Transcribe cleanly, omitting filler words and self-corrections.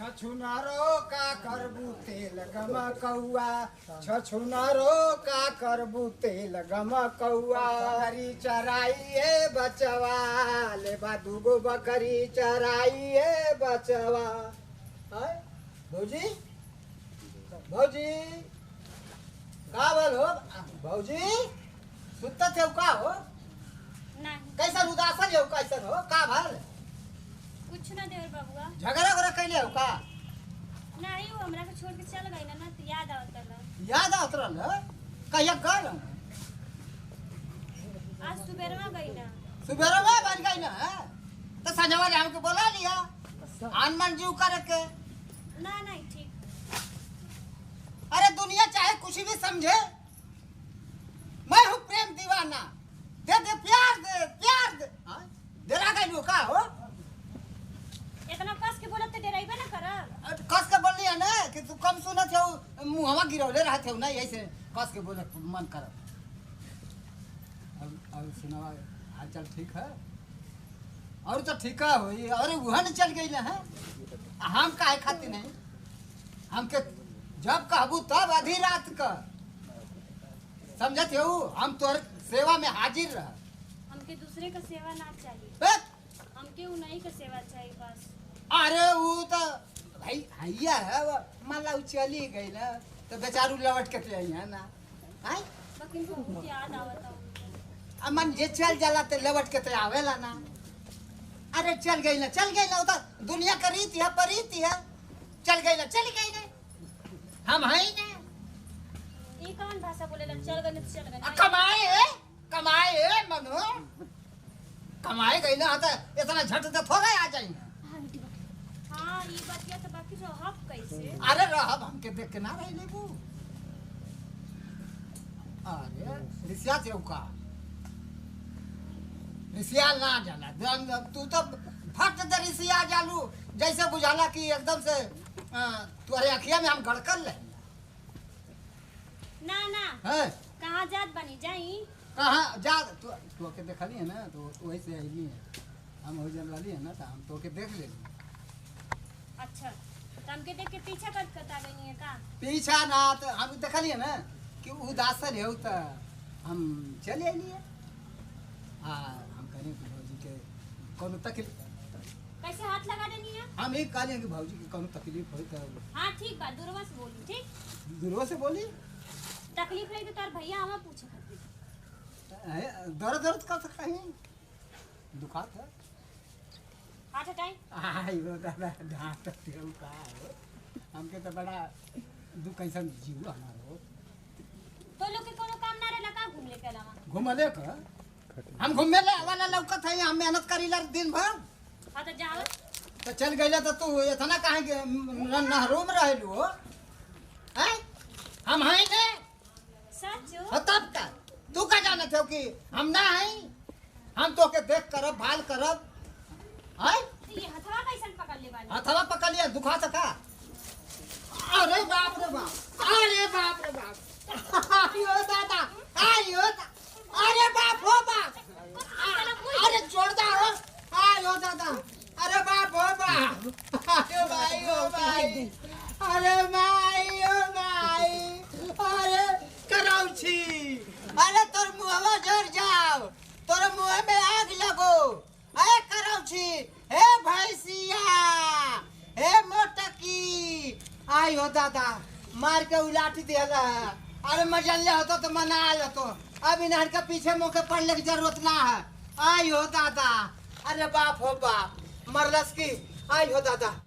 छछुनारो का करबू तेल गम कौआ छछुनारो का करबू तेल गम कौआ बकरी चराइए बचवा ले बा दूगो बकरी चराइए बचवा है भौजी भौजी का बोल हो भौजी सुत्ता थे का हो नहीं कैसा उदासन हो कैसन हो का भल कुछ ना देवर बाबूआ झगड़ा वगड़ा कैले हो का नहीं वो हमरा के छोड़ के चल गई ना तो याद आवत रहा याद आवत रहल कहिया कर आज सुबेरवा गई ना सुबेरे में बन गई ना तो संजवा ने हमके बोला लिया आनमन जीव कर के ना नहीं ठीक अरे दुनिया चाहे कुछ भी समझे मैं हूँ प्रेम दीवाना दे दे प्यार दे हाँ? देला गई का हो इतना कस के बोलत तो डराइबे ना कर कस के बोल लिया ना कि तू कम सुनत हो मुहवा गिरौले रहत हो ना ऐसे कस के बोले मन कर अब सुनावा हालचाल ठीक है और तो ठीक है होई अरे वहन चल गई ना है हम काहे खाती नहीं हमके जब कहबू तब आधी रात का समझत हो हम तोर सेवा में हाजिर रह हमके दूसरे का सेवा ना चाहिए बस। हमके उन्हीं का सेवा चाहिए बस अरे वो तो भाई हैया है मान ला चली गई ना तो बेचारू लौट के आई है ना आई लेकिन बहुत याद आवत अमन जे चल जाला तो लौट के तो आवेला ना अरे चल गई ना तो दुनिया का रीत है परीत है चल गई ना हम है ना ये कौन भाषा बोलेला चल गए तो चल गए कमाए मनो कमाए गई ना तो इतना झट से थोड़ा आ जाएंगे हां ये बतिया तो बाकी जो हक कैसे अरे रहब हमके देख के ना रही लेबू अरे रिसिया से का रिसिया ना जाना तू तो फट दे रिसिया जालू जैसे बुझाला कि एकदम से तुम्हारे अखिया में हम गड़कर ले ना ना है कहां जात बनी जाई कहाँ जा तो के देखली है ना तो वही से आई है हम हो जन वाली है ना तो हम तो के देख ले अच्छा तो हमके देख के पीछा करता गई है का पीछा ना तो हम देखली है ना कि उदासन है तो हम चले आइए हाँ हम कहने कि भौजी के कोनो तकलीफ कैसे हाथ लगा देनी है हम एक कहले कि भौजी के कोनो तकलीफ होई तो हाँ ठीक बात दूरवा से बोली ठीक दूरवा से बोली तकलीफ रही तो तार भैया हमें पूछे खातिर दर्द दर्द कर सकता है दुखात है हाथ हटाई आई वो दादा ढांट तेल का हमके तो बड़ा दुख कैसा जीव हमारो तो लोग के कोनो काम ना रहला का घूम लेके अलावा घुमले का हम घूमे ले वाला लौकत है हम मेहनत करीला दिन भर हाँ तो जाओ तो चल गईला तो तू इतना काहे के नहरो में रहलू हो हैं हम हैं ने सच तब का तू का जानत हो कि हम ना हैं हम तो के देख करब भाल करब हैं तो ये हथवा कैसन पकड़ ले वाली हथवा पकड़ लिया दुखा सका अरे बाप रे बाप आयो दादा अरे बाप हो बाप अरे छोड़ दा हो आयो दादा अरे बाप हो बाप आयो भाई ओ भाई अरे माई ओ भाई अरे कराउची अरे तोर मुहवा जर जाओ तोर मुंह में आग लगो अरे कराउची हे भैंसिया हे मोटकी आई हो दादा मार के उलाटी देला अरे मजल्ले होतो तो मना लेतो अब इनहर के पीछे मुके पड़ने की जरूरत ना है आई हो दादा अरे बाप हो बाप मरलस की आई हो दादा